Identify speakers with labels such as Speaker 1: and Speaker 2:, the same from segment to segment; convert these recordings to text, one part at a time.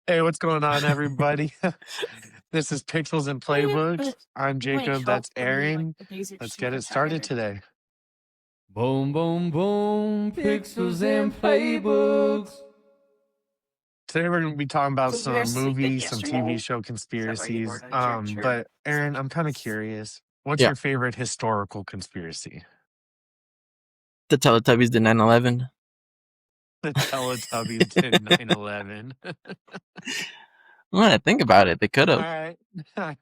Speaker 1: Hey, what's going on, everybody? This is Pixels and Playbooks. I'm Jacob. That's Aaron. Let's get it started today.
Speaker 2: Boom, boom, boom, pixels and playbooks.
Speaker 1: Today we're going to be talking about
Speaker 3: So you were
Speaker 1: some
Speaker 3: sleeping
Speaker 1: movies, some TV
Speaker 3: yesterday?
Speaker 1: show
Speaker 3: Is that why you
Speaker 1: conspiracies.
Speaker 3: ordered your shirt?
Speaker 1: But Aaron, I'm kind of curious. What's
Speaker 2: Yeah.
Speaker 1: your favorite historical conspiracy?
Speaker 2: The Teletubbies did 9/11.
Speaker 1: The Teletubbies did 9/11.
Speaker 2: When I think about it, they could
Speaker 1: All
Speaker 2: have.
Speaker 1: right. I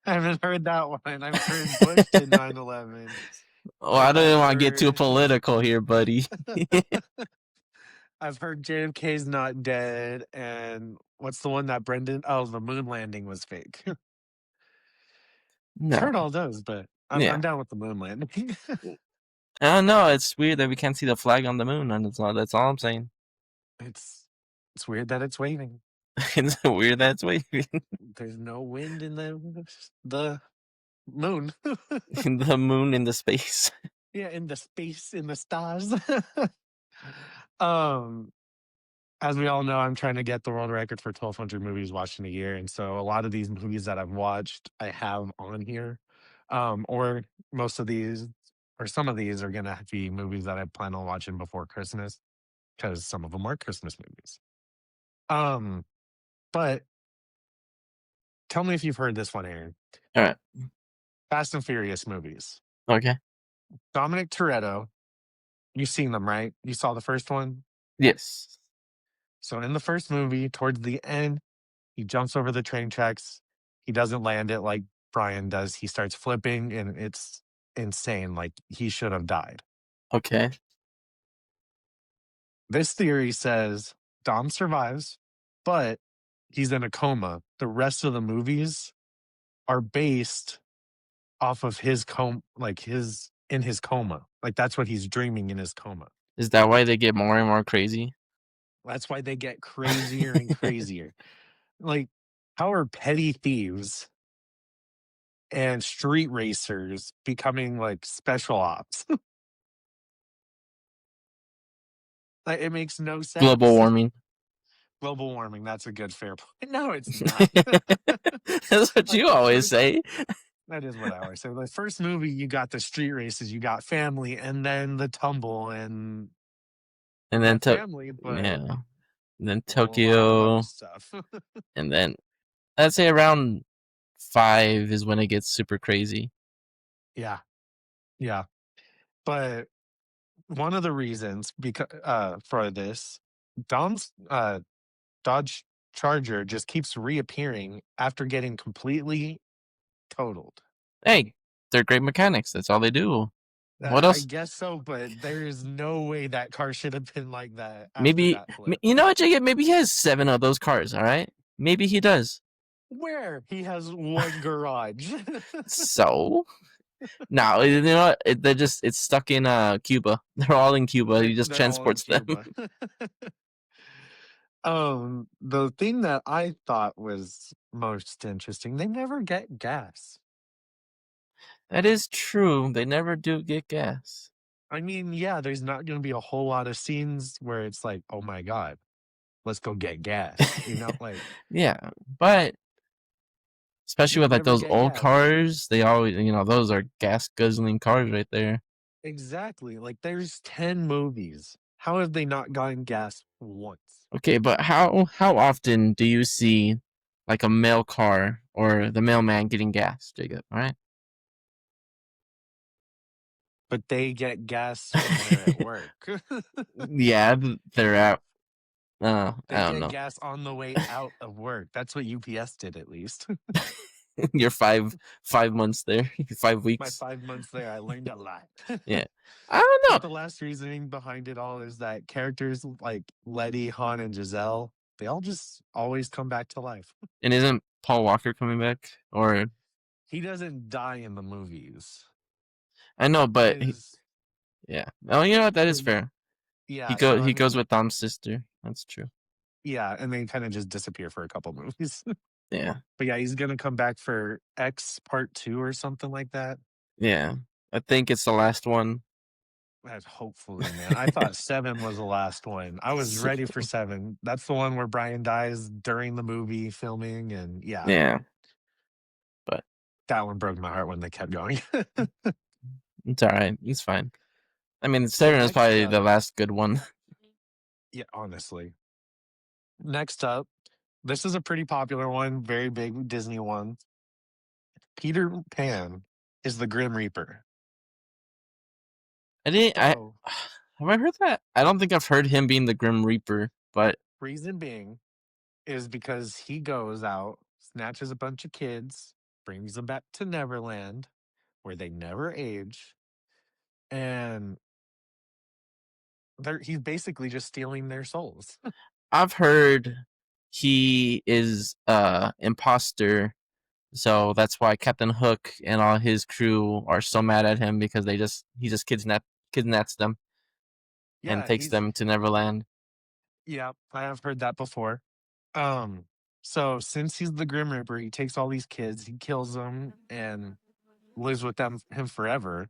Speaker 1: haven't heard that one. I've heard Bush did 9/11.
Speaker 2: Oh, I don't
Speaker 1: I've
Speaker 2: want to get too
Speaker 1: heard
Speaker 2: political here, buddy.
Speaker 1: I've heard JFK's not dead, and what's the one that Brendan? Oh, the moon landing was fake. I've
Speaker 2: No.
Speaker 1: heard all those, but I'm
Speaker 2: Yeah.
Speaker 1: down with the moon landing.
Speaker 2: I don't know. It's weird that we can't see the flag on the moon, and that's all I'm saying.
Speaker 1: it's it's weird that it's waving.
Speaker 2: It's weird that it's waving.
Speaker 1: There's no wind in the moon.
Speaker 2: In the moon in the space.
Speaker 1: Yeah, in the space, in the stars. um, as we all know, I'm trying to get the world record for 1,200 movies watched in a year, and so a lot of these movies that I've watched, I have on here, or most of these, or some of these are gonna be movies that I plan on watching before Christmas because some of them are Christmas movies. Um, but tell me if you've heard this one, Aaron.
Speaker 2: All right.
Speaker 1: Fast and Furious movies.
Speaker 2: Okay.
Speaker 1: Dominic Toretto, you've seen them, right? You saw the first one.
Speaker 2: Yes.
Speaker 1: So in the first movie, towards the end, he jumps over the train tracks. He doesn't land it like Brian does. He starts flipping, and it's insane. Like he should have died.
Speaker 2: Okay.
Speaker 1: This theory says Dom survives, but he's in a coma. The rest of the movies are based off of his in his coma. Like that's what he's dreaming in his coma.
Speaker 2: Is that why they get more and more crazy?
Speaker 1: That's why they get crazier and crazier. Like, how are petty thieves and street racers becoming like special ops? Like, it makes no
Speaker 2: Global
Speaker 1: sense.
Speaker 2: warming.
Speaker 1: Global warming, that's a good fair point. No, it's not.
Speaker 2: That's what
Speaker 1: Like
Speaker 2: you
Speaker 1: the
Speaker 2: always
Speaker 1: first
Speaker 2: say.
Speaker 1: that is what I always say. The first movie, you got the street races, you got family, and then the tumble, and
Speaker 2: And
Speaker 1: you
Speaker 2: then
Speaker 1: got family, but
Speaker 2: yeah. And then
Speaker 1: a lot of other
Speaker 2: Tokyo,
Speaker 1: stuff.
Speaker 2: and then I'd say around 5 is when it gets super crazy.
Speaker 1: Yeah. Yeah. But one of the reasons because for this, Dom's Dodge Charger just keeps reappearing after getting completely totaled.
Speaker 2: Hey, they're great mechanics. That's all they do. What
Speaker 1: I
Speaker 2: else?
Speaker 1: guess so, but there is no way that car should have been like that after
Speaker 2: Maybe
Speaker 1: that flip.
Speaker 2: you know what, Jacob? Maybe he has 7 of those cars. All right, maybe he does.
Speaker 1: Where he has one garage.
Speaker 2: So now you know what? It's stuck in Cuba. They're all in Cuba. He just
Speaker 1: They're all in
Speaker 2: transports them.
Speaker 1: Cuba. The thing that I thought was most interesting, they never get gas.
Speaker 2: That is true. They never do get gas.
Speaker 1: I mean, yeah, there's not going to be a whole lot of scenes where it's like, oh my God, let's go get gas. Like
Speaker 2: Yeah, but especially
Speaker 1: they
Speaker 2: with like
Speaker 1: never
Speaker 2: those
Speaker 1: get
Speaker 2: old
Speaker 1: gas.
Speaker 2: cars, they always those are gas guzzling cars right there.
Speaker 1: Exactly. Like there's 10 movies. How have they not gotten gas once?
Speaker 2: Okay, but how often do you see like a mail car or the mailman getting gas, Jacob? All right.
Speaker 1: But they get gas when they're at work.
Speaker 2: Yeah, they're out.
Speaker 1: They
Speaker 2: I don't
Speaker 1: get
Speaker 2: know.
Speaker 1: gas on the way out of work. That's what UPS did, at least.
Speaker 2: You're 5 months there. 5 weeks.
Speaker 1: My 5 months there, I learned a lot.
Speaker 2: Yeah. I don't
Speaker 1: But
Speaker 2: know.
Speaker 1: the last reasoning behind it all is that characters like Letty, Han, and Giselle, they all just always come back to life.
Speaker 2: And isn't Paul Walker coming back? Or
Speaker 1: He doesn't die in the movies.
Speaker 2: I know, but yeah. Oh, you know what? That is fair.
Speaker 1: Yeah,
Speaker 2: He goes with Dom's sister. That's true.
Speaker 1: Yeah, and they kind of just disappear for a couple movies.
Speaker 2: Yeah.
Speaker 1: But yeah, he's gonna come back for X Part 2 or something like that.
Speaker 2: Yeah. I think it's the last one.
Speaker 1: Hopefully, man. I thought 7 was the last one. I was ready for 7. That's the one where Brian dies during the movie filming, and yeah,
Speaker 2: Yeah, but
Speaker 1: that one broke my heart when they kept going.
Speaker 2: it's all right. It's fine. I mean,
Speaker 1: So
Speaker 2: Seven is
Speaker 1: next
Speaker 2: probably the
Speaker 1: up,
Speaker 2: last good one.
Speaker 1: yeah, honestly. Next up, this is a pretty popular one, very big Disney one. Peter Pan is the Grim Reaper.
Speaker 2: I didn't. I
Speaker 1: So,
Speaker 2: have I heard that. I don't think I've heard him being the Grim Reaper, but
Speaker 1: reason being is because he goes out, snatches a bunch of kids, brings them back to Neverland, where they never age, and he's basically just stealing their souls.
Speaker 2: I've heard he is imposter. So that's why Captain Hook and all his crew are so mad at him because he just kidnaps them and
Speaker 1: Yeah,
Speaker 2: takes them to Neverland.
Speaker 1: yeah, I have heard that before. Um, so since he's the Grim Reaper, he takes all these kids, he kills them, and lives with him forever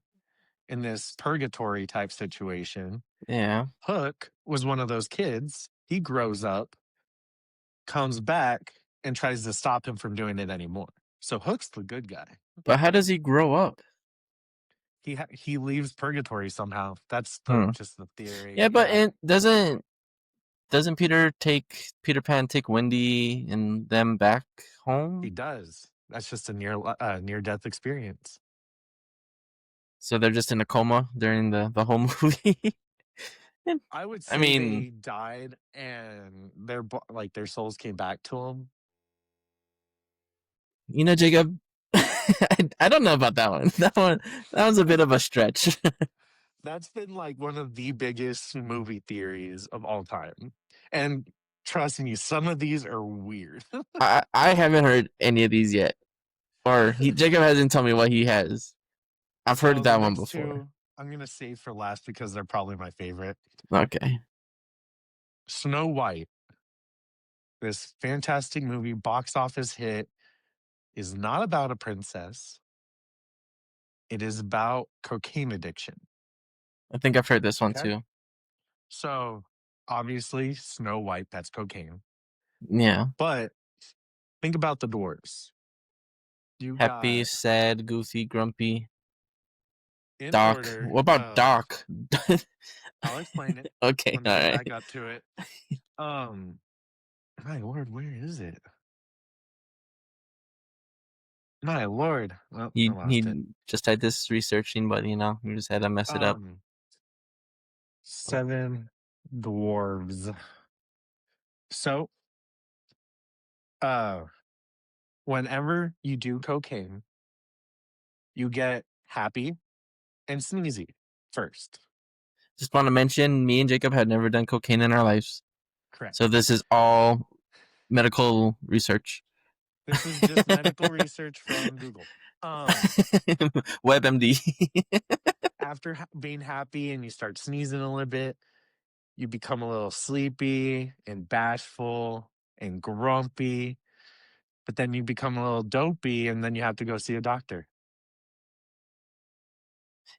Speaker 1: in this purgatory type situation.
Speaker 2: Yeah.
Speaker 1: Hook was one of those kids. He grows up, comes back, and tries to stop him from doing it anymore. So Hook's the good guy.
Speaker 2: But how does he grow up?
Speaker 1: He leaves purgatory somehow. That's
Speaker 2: Hmm.
Speaker 1: just the theory.
Speaker 2: Yeah, but
Speaker 1: Yeah,
Speaker 2: doesn't Peter Pan take Wendy and them back
Speaker 1: he
Speaker 2: home?
Speaker 1: does. That's just a near death experience.
Speaker 2: So they're just in a coma during the whole movie.
Speaker 1: I would
Speaker 2: I
Speaker 1: say
Speaker 2: mean,
Speaker 1: they died and their souls came back to them.
Speaker 2: Jacob, I don't know about that one. That was a bit of a stretch.
Speaker 1: That's been like one of the biggest movie theories of all time. And trust me, some of these are weird.
Speaker 2: I haven't heard any of these yet. Or Jacob hasn't told me what he has. I've heard
Speaker 1: So the
Speaker 2: that one
Speaker 1: next
Speaker 2: before.
Speaker 1: two I'm going to save for last because they're probably my favorite.
Speaker 2: Okay.
Speaker 1: Snow White, this fantastic movie, box office hit, is not about a princess. It is about cocaine addiction.
Speaker 2: I think I've heard this one
Speaker 1: Okay.
Speaker 2: too.
Speaker 1: So obviously, Snow White, that's cocaine.
Speaker 2: Yeah.
Speaker 1: But think about the dwarves. You
Speaker 2: Happy,
Speaker 1: got,
Speaker 2: sad, goofy, grumpy.
Speaker 1: in
Speaker 2: Doc.
Speaker 1: order,
Speaker 2: What about Doc?
Speaker 1: I'll explain it.
Speaker 2: Okay,
Speaker 1: Let me
Speaker 2: all
Speaker 1: get
Speaker 2: right.
Speaker 1: back up to it. Um, my lord, where is it? My lord. Well, I lost it.
Speaker 2: He just had this researching, but we just had to mess it up.
Speaker 1: Um, Seven dwarves. So, uh, whenever you do cocaine, you get happy and sneezy first.
Speaker 2: Just want to mention, me and Jacob had never done cocaine in our lives, so
Speaker 1: Correct.
Speaker 2: this is all medical research.
Speaker 1: This is just medical research from Google.
Speaker 2: WebMD.
Speaker 1: After being happy and you start sneezing a little bit, you become a little sleepy and bashful and grumpy, but then you become a little dopey and then you have to go see a doctor.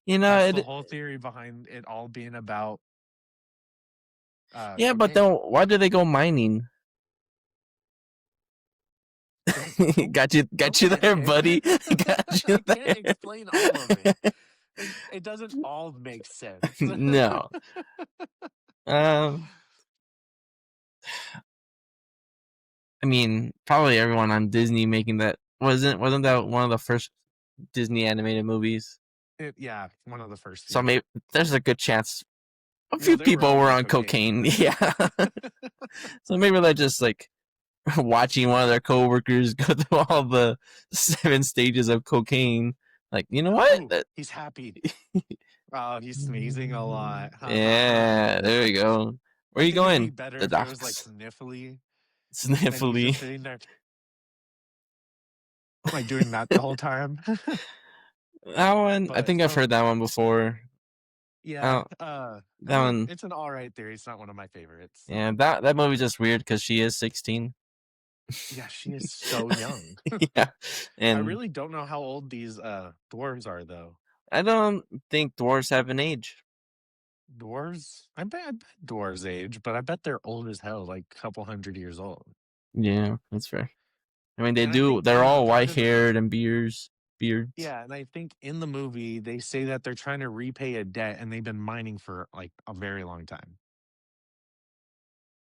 Speaker 1: That's the
Speaker 2: It,
Speaker 1: whole theory behind it all being about
Speaker 2: yeah, but
Speaker 1: cocaine.
Speaker 2: then why do they go mining? Got you there,
Speaker 1: Okay.
Speaker 2: buddy. Got you
Speaker 1: I can't
Speaker 2: there.
Speaker 1: explain all of it. It doesn't all make sense.
Speaker 2: No. Um, I mean, probably everyone on Disney making that wasn't that one of the first Disney animated movies?
Speaker 1: Yeah, one of the first
Speaker 2: So
Speaker 1: few.
Speaker 2: maybe there's a good chance a
Speaker 1: No,
Speaker 2: few
Speaker 1: they were
Speaker 2: people
Speaker 1: all
Speaker 2: were
Speaker 1: on
Speaker 2: on
Speaker 1: cocaine.
Speaker 2: cocaine. Yeah. So maybe they're just like watching one of their coworkers go through all the 7 stages of cocaine. Like, you know what?
Speaker 1: Ooh, he's happy. Oh, he's sneezing a lot. Ha ha ha.
Speaker 2: Yeah, there we go. Where
Speaker 1: I
Speaker 2: are you
Speaker 1: think it'd be
Speaker 2: going?
Speaker 1: better
Speaker 2: The
Speaker 1: if it was like
Speaker 2: docks.
Speaker 1: sniffly and he's
Speaker 2: Sniffly.
Speaker 1: just sitting there like doing that the whole time.
Speaker 2: That one, I
Speaker 1: But
Speaker 2: think I've heard that one before.
Speaker 1: yeah,
Speaker 2: Oh, that one,
Speaker 1: it's an all right theory. It's not one of my favorites.
Speaker 2: yeah, that movie's just weird because she is 16.
Speaker 1: Yeah, she is so young.
Speaker 2: Yeah,
Speaker 1: I
Speaker 2: and
Speaker 1: really don't know how old these dwarves are though.
Speaker 2: I don't think dwarves have an age.
Speaker 1: Dwarves? I bet dwarves age, but I bet they're old as hell, like a couple hundred years old.
Speaker 2: Yeah, that's fair. I mean, they
Speaker 1: And I
Speaker 2: do.
Speaker 1: think,
Speaker 2: They're all
Speaker 1: part
Speaker 2: white
Speaker 1: of the
Speaker 2: haired and beards.
Speaker 1: yeah, and I think in the movie they say that they're trying to repay a debt and they've been mining for like a very long time.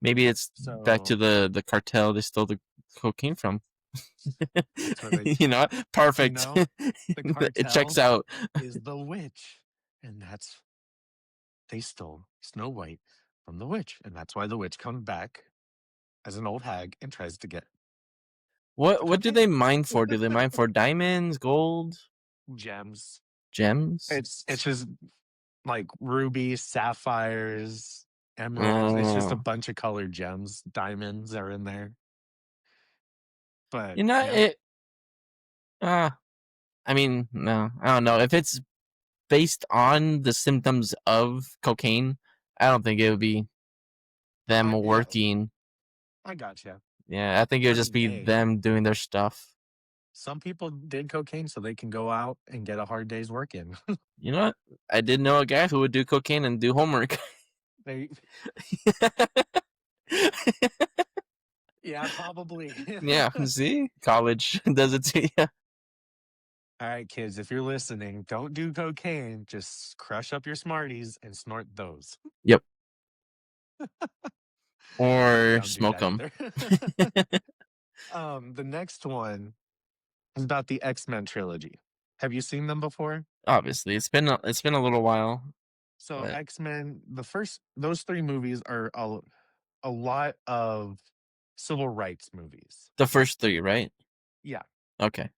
Speaker 2: Maybe it's back to
Speaker 1: So
Speaker 2: the cartel they stole the cocaine from.
Speaker 1: that's where they,
Speaker 2: You know,
Speaker 1: you
Speaker 2: perfect.
Speaker 1: know, the
Speaker 2: It checks
Speaker 1: cartel
Speaker 2: out.
Speaker 1: is the witch, and that's they stole Snow White from the witch, and that's why the witch comes back as an old hag and tries to get the
Speaker 2: What do they
Speaker 1: cocaine.
Speaker 2: mine for? Do they mine for diamonds, gold,
Speaker 1: Gems.
Speaker 2: gems?
Speaker 1: It's just like rubies, sapphires, emeralds. It's just a
Speaker 2: Oh,
Speaker 1: bunch of colored gems. Diamonds are in there. But
Speaker 2: you know
Speaker 1: yep.
Speaker 2: it. Uh, I mean, no, I don't know if it's based on the symptoms of cocaine. I don't think it would be them
Speaker 1: Yeah,
Speaker 2: working.
Speaker 1: I gotcha.
Speaker 2: Yeah, I think it would
Speaker 1: I
Speaker 2: just
Speaker 1: mean,
Speaker 2: be
Speaker 1: hey,
Speaker 2: them doing their stuff.
Speaker 1: some people did cocaine so they can go out and get a hard day's work in.
Speaker 2: You know what? I did know a guy who would do cocaine and do homework.
Speaker 1: They yeah, probably.
Speaker 2: Yeah, see, college does it to you.
Speaker 1: All right, kids, if you're listening, don't do cocaine. Just crush up your Smarties and snort those.
Speaker 2: Yep, or
Speaker 1: Don't do
Speaker 2: smoke
Speaker 1: that
Speaker 2: them.
Speaker 1: either. The next one is about the X-Men trilogy. Have you seen them before?
Speaker 2: Obviously, it's been a little while,
Speaker 1: So
Speaker 2: but
Speaker 1: X-Men, the first those three movies are a lot of civil rights movies.
Speaker 2: the first three, right?
Speaker 1: Yeah.
Speaker 2: Okay.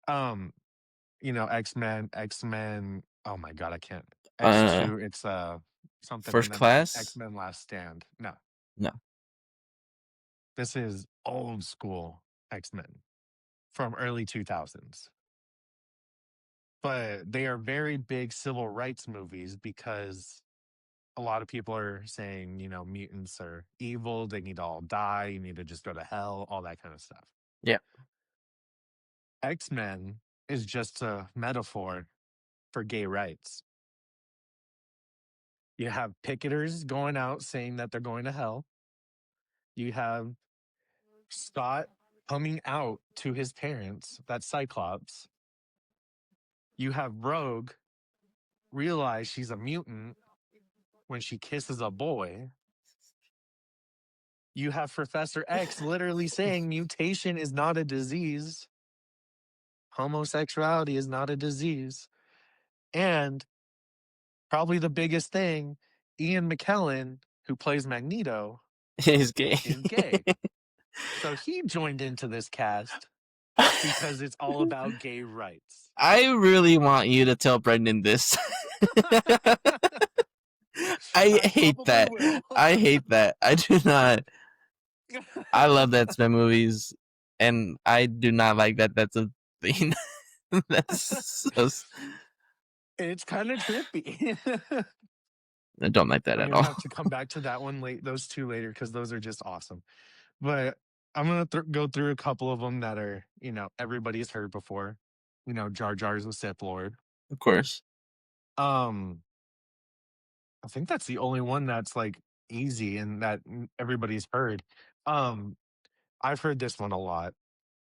Speaker 1: Um, X-Men, oh my God, I can't.
Speaker 2: Uh,
Speaker 1: X2, it's something
Speaker 2: first
Speaker 1: and then
Speaker 2: class?
Speaker 1: X-Men Last Stand. No,
Speaker 2: No.
Speaker 1: this is old school X-Men from early 2000s. But they are very big civil rights movies because a lot of people are saying, mutants are evil, they need to all die, you need to just go to hell, all that kind of stuff.
Speaker 2: Yeah.
Speaker 1: X-Men is just a metaphor for gay rights. You have picketers going out saying that they're going to hell. You have Scott coming out to his parents, that's Cyclops. You have Rogue realize she's a mutant when she kisses a boy. You have Professor X literally saying mutation is not a disease, homosexuality is not a disease. And probably the biggest thing, Ian McKellen, who plays Magneto,
Speaker 2: He's gay.
Speaker 1: is gay. So he joined into this cast because it's all about gay rights.
Speaker 2: I really want you to tell Brendan this. I
Speaker 1: I
Speaker 2: hate
Speaker 1: probably
Speaker 2: that.
Speaker 1: will.
Speaker 2: I hate that. I do not. I love the X Men movies, and I do not like that. That's a thing. That's so.
Speaker 1: It's kind of trippy.
Speaker 2: I don't like that
Speaker 1: I'm
Speaker 2: at
Speaker 1: gonna
Speaker 2: all.
Speaker 1: have to come back to that one those two later because those are just awesome. But I'm gonna go through a couple of them that are everybody's heard before. Jar Jar's a Sith Lord.
Speaker 2: Of course.
Speaker 1: Um, I think that's the only one that's like easy and that everybody's heard. Um, I've heard this one a lot.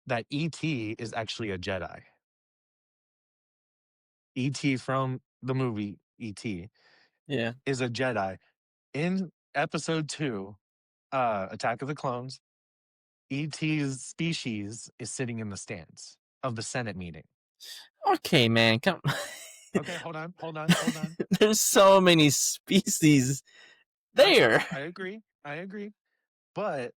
Speaker 1: That ET is actually a Jedi. ET from the movie ET
Speaker 2: Yeah.
Speaker 1: is a Jedi. In episode 2, Attack of the Clones, ET's species is sitting in the stands of the Senate meeting.
Speaker 2: Okay, man. Come.
Speaker 1: Okay, hold on.
Speaker 2: There's so many species there.
Speaker 1: I agree. I agree. But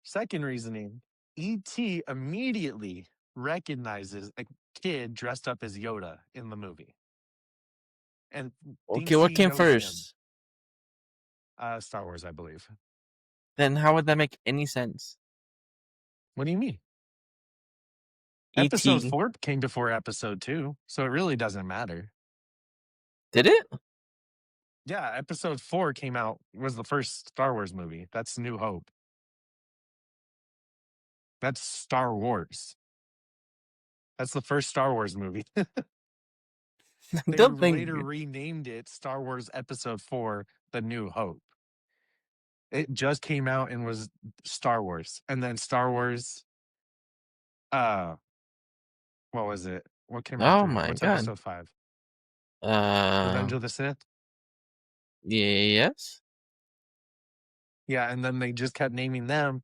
Speaker 1: second reasoning, ET immediately recognizes a kid dressed up as Yoda in the movie and
Speaker 2: Okay,
Speaker 1: thinks
Speaker 2: what
Speaker 1: he
Speaker 2: came
Speaker 1: knows him.
Speaker 2: first?
Speaker 1: Star Wars, I believe.
Speaker 2: Then how would that make any sense?
Speaker 1: What do you mean? Episode
Speaker 2: E.T.
Speaker 1: 4 came before episode 2, so it really doesn't matter.
Speaker 2: Did it?
Speaker 1: Yeah, episode 4 was the first Star Wars movie. That's New Hope. That's Star Wars. That's the first Star Wars movie.
Speaker 2: I
Speaker 1: They
Speaker 2: don't think.
Speaker 1: later renamed it Star Wars Episode 4 The New Hope. It just came out and was Star Wars. And then Star Wars, uh, what was it? What came
Speaker 2: Oh
Speaker 1: after it?
Speaker 2: my
Speaker 1: What's
Speaker 2: god.
Speaker 1: episode 5?
Speaker 2: Uh,
Speaker 1: Revenge of the Sith?
Speaker 2: yes.
Speaker 1: Yeah, and then they just kept naming them.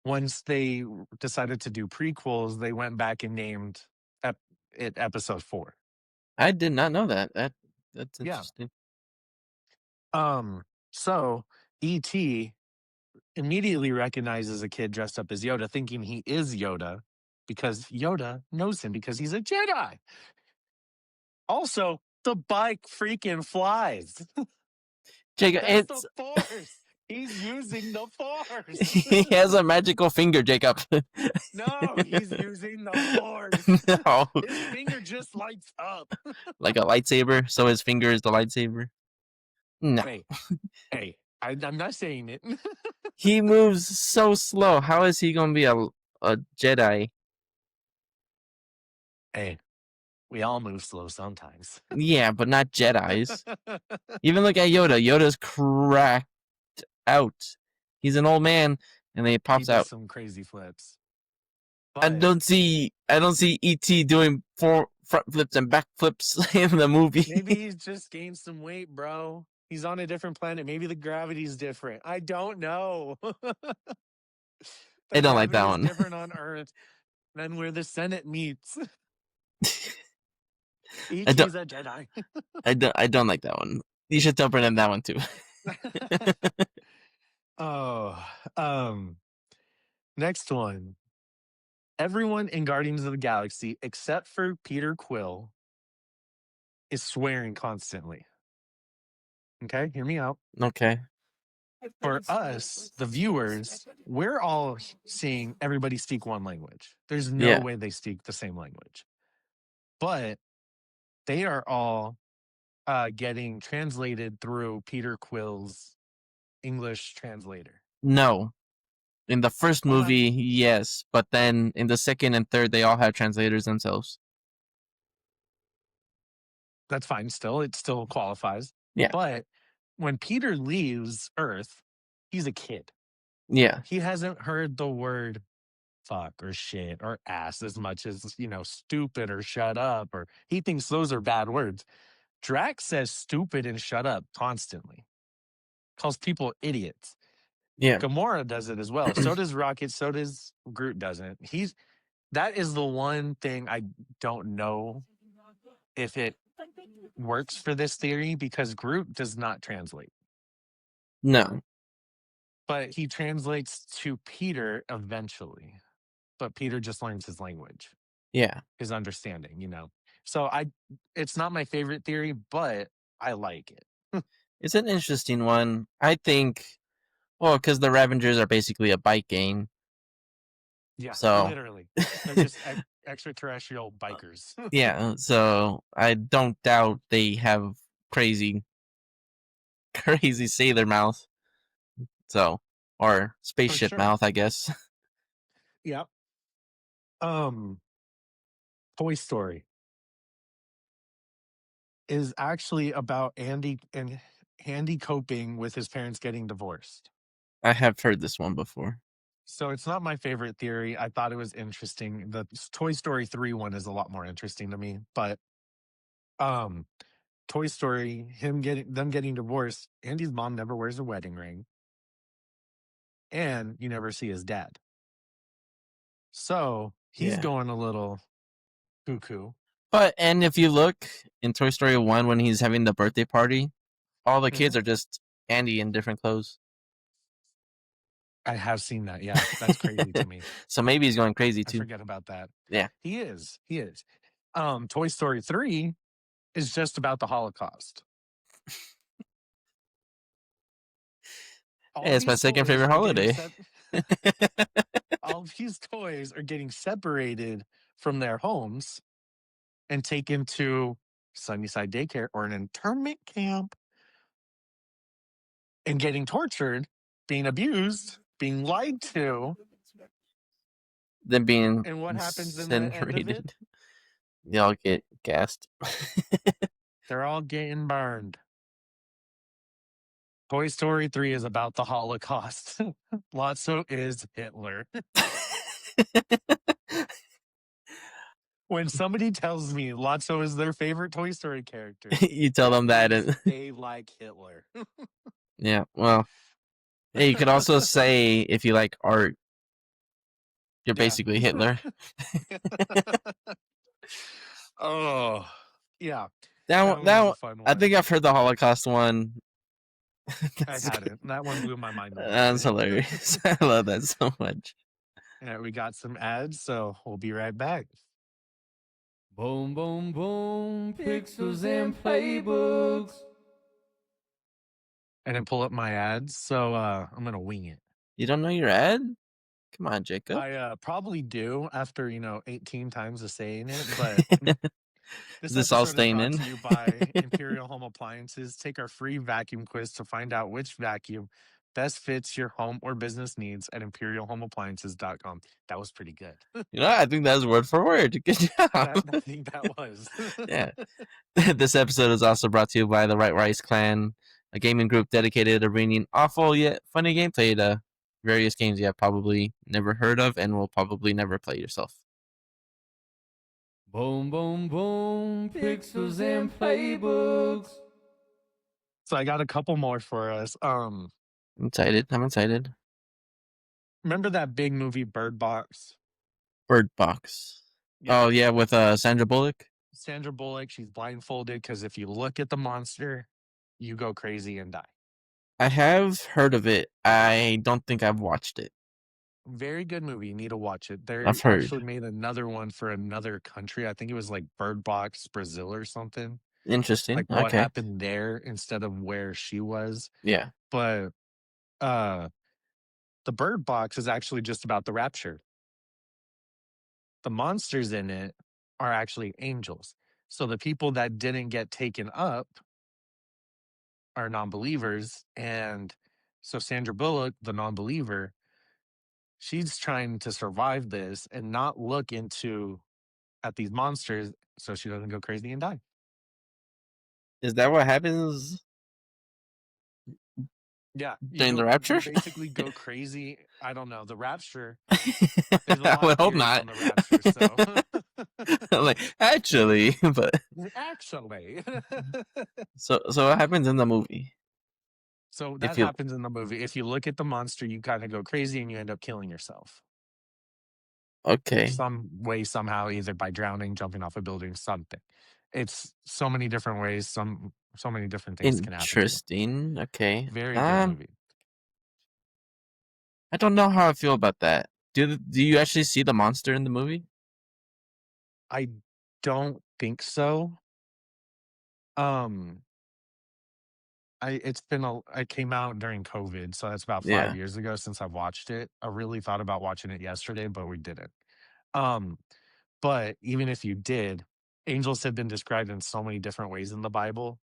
Speaker 1: Once they decided to do prequels, they went back and named it episode 4.
Speaker 2: I did not know that. That's
Speaker 1: Yeah.
Speaker 2: interesting.
Speaker 1: So E.T. immediately recognizes a kid dressed up as Yoda, thinking he is Yoda because Yoda knows him because he's a Jedi. Also, the bike freaking flies.
Speaker 2: Jacob,
Speaker 1: That's the
Speaker 2: it's
Speaker 1: Force. He's using the Force.
Speaker 2: he has a magical finger, Jacob.
Speaker 1: No, he's using the Force.
Speaker 2: No,
Speaker 1: His finger just lights up.
Speaker 2: like a lightsaber. So his finger is the lightsaber. No,
Speaker 1: Hey, hey, I'm not saying it.
Speaker 2: he moves so slow. How is he gonna be a Jedi?
Speaker 1: Hey, we all move slow sometimes.
Speaker 2: Yeah, but not Jedi's. Even look at Yoda. Yoda's cracked out. He's an old man, and then he
Speaker 1: He
Speaker 2: pops
Speaker 1: does
Speaker 2: out.
Speaker 1: some crazy flips.
Speaker 2: I
Speaker 1: But
Speaker 2: don't see. I don't see ET doing four front flips and back flips in the movie.
Speaker 1: maybe he's just gained some weight, bro. He's on a different planet. Maybe the gravity's different. I don't know.
Speaker 2: I
Speaker 1: The
Speaker 2: don't like
Speaker 1: gravity
Speaker 2: that
Speaker 1: is
Speaker 2: one.
Speaker 1: different on Earth than where the Senate meets.
Speaker 2: I don't.
Speaker 1: E.T.'s a Jedi.
Speaker 2: I don't like that one. You should temper in that one too.
Speaker 1: Oh, next one. Everyone in Guardians of the Galaxy, except for Peter Quill, is swearing constantly. Okay, hear me out.
Speaker 2: Okay.
Speaker 1: For us, the viewers, we're all seeing everybody speak one language. There's no
Speaker 2: Yeah.
Speaker 1: way they speak the same language, but they are all getting translated through Peter Quill's English translator.
Speaker 2: No. In the first
Speaker 1: What?
Speaker 2: movie, yes, but then in the second and third, they all have translators themselves.
Speaker 1: That's fine. Still, it still qualifies.
Speaker 2: Yeah.
Speaker 1: But when Peter leaves Earth, he's a kid.
Speaker 2: Yeah.
Speaker 1: He hasn't heard the word fuck or shit or ass as much as, stupid or shut up, or he thinks those are bad words. Drax says stupid and shut up constantly, calls people idiots.
Speaker 2: Yeah.
Speaker 1: Gamora does it as well. So does Rocket. So does Groot doesn't. That is the one thing I don't know if it works for this theory because Groot does not translate,
Speaker 2: No.
Speaker 1: but he translates to Peter eventually. But Peter just learns his language,
Speaker 2: Yeah.
Speaker 1: his understanding. So it's not my favorite theory, but I like it.
Speaker 2: It's an interesting one. I think, well, because the Ravengers are basically a bike gang.
Speaker 1: Yeah,
Speaker 2: So,
Speaker 1: literally. They're just extraterrestrial bikers.
Speaker 2: yeah. So I don't doubt they have crazy, crazy sailor mouth. So, or
Speaker 1: For
Speaker 2: spaceship
Speaker 1: sure.
Speaker 2: mouth, I guess.
Speaker 1: Yep. Um, Toy Story is actually about Andy coping with his parents getting divorced.
Speaker 2: I have heard this one before.
Speaker 1: So it's not my favorite theory. I thought it was interesting. The Toy Story 3 one is a lot more interesting to me, but um Toy Story, them getting divorced, Andy's mom never wears a wedding ring and you never see his dad. So he's
Speaker 2: Yeah.
Speaker 1: going a little cuckoo.
Speaker 2: But, and if you look in Toy Story 1 when he's having the birthday party, all the
Speaker 1: Mhm.
Speaker 2: kids are just Andy in different clothes.
Speaker 1: I have seen that. Yeah, that's crazy to me.
Speaker 2: So maybe he's going crazy
Speaker 1: I
Speaker 2: too.
Speaker 1: forget about that.
Speaker 2: Yeah.
Speaker 1: He is. He is. Toy Story 3 is just about the Holocaust. All
Speaker 2: Hey, it's my
Speaker 1: these
Speaker 2: second
Speaker 1: toys
Speaker 2: favorite
Speaker 1: are getting
Speaker 2: holiday.
Speaker 1: set all these toys are getting separated from their homes and taken to Sunnyside Daycare or an internment camp and getting tortured, being abused, being lied to.
Speaker 2: Them being
Speaker 1: And what happens in the end of it?
Speaker 2: incinerated. They all get gassed.
Speaker 1: They're all getting burned. Toy Story 3 is about the Holocaust. Lotso is Hitler. When somebody tells me Lotso is their favorite Toy Story character,
Speaker 2: You tell
Speaker 1: that
Speaker 2: them that,
Speaker 1: means
Speaker 2: and
Speaker 1: they like Hitler.
Speaker 2: yeah. Well, hey, you could also say if you like art, you're
Speaker 1: Yeah.
Speaker 2: basically Hitler.
Speaker 1: Oh, yeah.
Speaker 2: That
Speaker 1: That
Speaker 2: one,
Speaker 1: one was a fun
Speaker 2: I
Speaker 1: one.
Speaker 2: think I've heard the Holocaust one.
Speaker 1: I
Speaker 2: That's good.
Speaker 1: hadn't. That one blew my mind a little
Speaker 2: That's
Speaker 1: bit.
Speaker 2: hilarious. I love that so much.
Speaker 1: Yeah, we got some ads, so we'll be right back.
Speaker 3: Boom, boom, boom, pixels and playbooks.
Speaker 1: I didn't pull up my ads, so I'm gonna wing it.
Speaker 2: You don't know your ad? Come on, Jacob.
Speaker 1: I probably do after 18 times of saying it, but
Speaker 2: Is
Speaker 1: this
Speaker 2: this all
Speaker 1: episode is
Speaker 2: staying
Speaker 1: brought
Speaker 2: in?
Speaker 1: to you by Imperial Home Appliances. Take our free vacuum quiz to find out which vacuum best fits your home or business needs at imperialhomeappliances.com. That was pretty good.
Speaker 2: I think that's word for word. Good job.
Speaker 1: I think that was.
Speaker 2: Yeah. This episode is also brought to you by the Right Rice Clan, a gaming group dedicated to bringing awful yet funny gameplay to various games you have probably never heard of and will probably never play yourself.
Speaker 3: Boom, boom, boom, pixels and playbooks.
Speaker 1: So I got a couple more for us.
Speaker 2: I'm excited. I'm excited.
Speaker 1: Remember that big movie Bird Box?
Speaker 2: Bird Box.
Speaker 1: Yeah.
Speaker 2: Oh yeah, with Sandra Bullock.
Speaker 1: Sandra Bullock, she's blindfolded because if you look at the monster, you go crazy and die.
Speaker 2: I have heard of it. I don't think I've watched it.
Speaker 1: Very good movie. You need to watch it. They
Speaker 2: I've
Speaker 1: actually
Speaker 2: heard.
Speaker 1: made another one for another country. I think it was like Bird Box Brazil or something.
Speaker 2: Interesting.
Speaker 1: Like what
Speaker 2: Okay.
Speaker 1: happened there instead of where she was.
Speaker 2: Yeah.
Speaker 1: But uh the Bird Box is actually just about the rapture. The monsters in it are actually angels. So the people that didn't get taken up are non-believers, and so Sandra Bullock, the non-believer, she's trying to survive this and not look into at these monsters so she doesn't go crazy and die.
Speaker 2: Is that what happens
Speaker 1: Yeah,
Speaker 2: during the
Speaker 1: you
Speaker 2: rapture?
Speaker 1: basically go crazy. I don't know. The rapture, there's a
Speaker 2: I
Speaker 1: lot of
Speaker 2: would hope
Speaker 1: theories
Speaker 2: not.
Speaker 1: on the rapture, so
Speaker 2: I'm like, actually, but
Speaker 1: actually.
Speaker 2: so what happens in the movie?
Speaker 1: So
Speaker 2: If
Speaker 1: that
Speaker 2: you
Speaker 1: happens in the movie. If you look at the monster, you kind of go crazy and you end up killing yourself.
Speaker 2: okay,
Speaker 1: Some way, somehow, either by drowning, jumping off a building, something. It's so many different ways, so many different things can happen to you.
Speaker 2: interesting. Okay,
Speaker 1: Very good movie.
Speaker 2: I don't know how I feel about that. Do you actually see the monster in the movie?
Speaker 1: I don't think so. Um, I came out during COVID, so that's about 5
Speaker 2: Yeah,
Speaker 1: years ago since I've watched it. I really thought about watching it yesterday, but we didn't. Um, but even if you did, angels have been described in so many different ways in the Bible.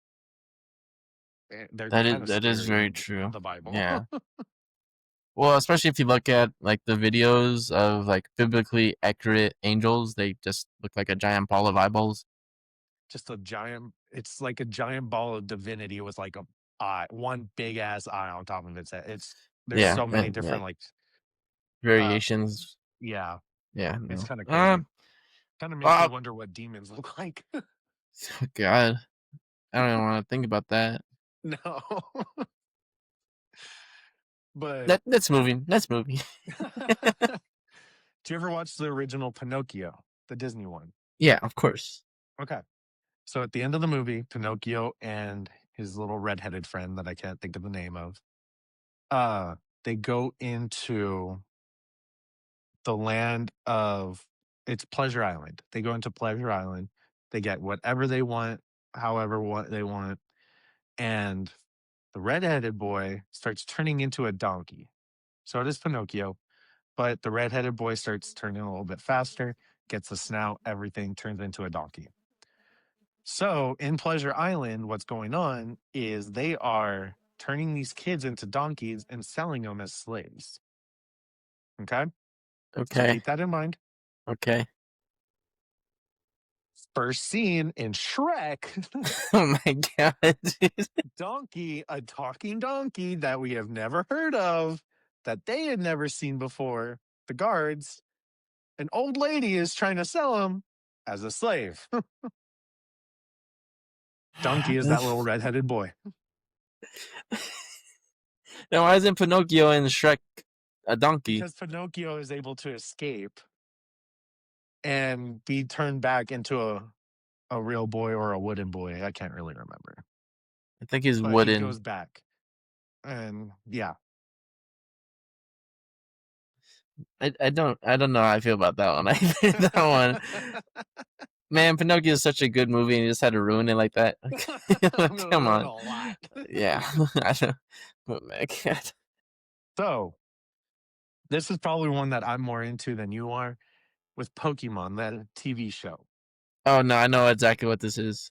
Speaker 1: They're kind of
Speaker 2: that is
Speaker 1: scary
Speaker 2: very
Speaker 1: in
Speaker 2: true.
Speaker 1: the Bible.
Speaker 2: Yeah. Well, especially if you look at like the videos of like biblically accurate angels, they just look like a giant ball of eyeballs.
Speaker 1: Just a giant it's like a giant ball of divinity with like a eye, one big ass eye on top of its head. There's
Speaker 2: Yeah,
Speaker 1: so many
Speaker 2: yeah.
Speaker 1: different like uh
Speaker 2: Variations.
Speaker 1: yeah,
Speaker 2: Yeah,
Speaker 1: it's
Speaker 2: no.
Speaker 1: kind of crazy. Kind of makes me
Speaker 2: Oh
Speaker 1: wonder what demons look like.
Speaker 2: God, I don't even want to think about that.
Speaker 1: No. But
Speaker 2: That's moving. That's moving.
Speaker 1: do you ever watch the original Pinocchio, the Disney one?
Speaker 2: Yeah, of course.
Speaker 1: Okay. So at the end of the movie, Pinocchio and his little redheaded friend that I can't think of the name of, uh, they go into the land of it's Pleasure Island. They go into Pleasure Island. They get whatever they want, however what they want, and the redheaded boy starts turning into a donkey. So does Pinocchio, but the redheaded boy starts turning a little bit faster, gets a snout, everything turns into a donkey. So in Pleasure Island, what's going on is they are turning these kids into donkeys and selling them as slaves. Okay. So
Speaker 2: Okay.
Speaker 1: keep that in mind.
Speaker 2: Okay.
Speaker 1: First scene in Shrek,
Speaker 2: Oh my god.
Speaker 1: donkey, a talking donkey that we have never heard of, that they had never seen before. The guards, an old lady is trying to sell him as a slave. Donkey is that little redheaded boy.
Speaker 2: Then why isn't Pinocchio and Shrek a donkey?
Speaker 1: Because Pinocchio is able to escape and be turned back into a real boy or a wooden boy. I can't really remember.
Speaker 2: I think he's
Speaker 1: But he
Speaker 2: wooden.
Speaker 1: goes back. And yeah.
Speaker 2: I don't know how I feel about that one. That one, man, Pinocchio is such a good movie, and you just had to ruin it like that.
Speaker 1: I'm gonna
Speaker 2: Come
Speaker 1: ruin
Speaker 2: on,
Speaker 1: a lot.
Speaker 2: yeah. I don't. Oh my god.
Speaker 1: So this is probably one that I'm more into than you are with Pokemon, that TV show.
Speaker 2: Oh no, I know exactly what this is.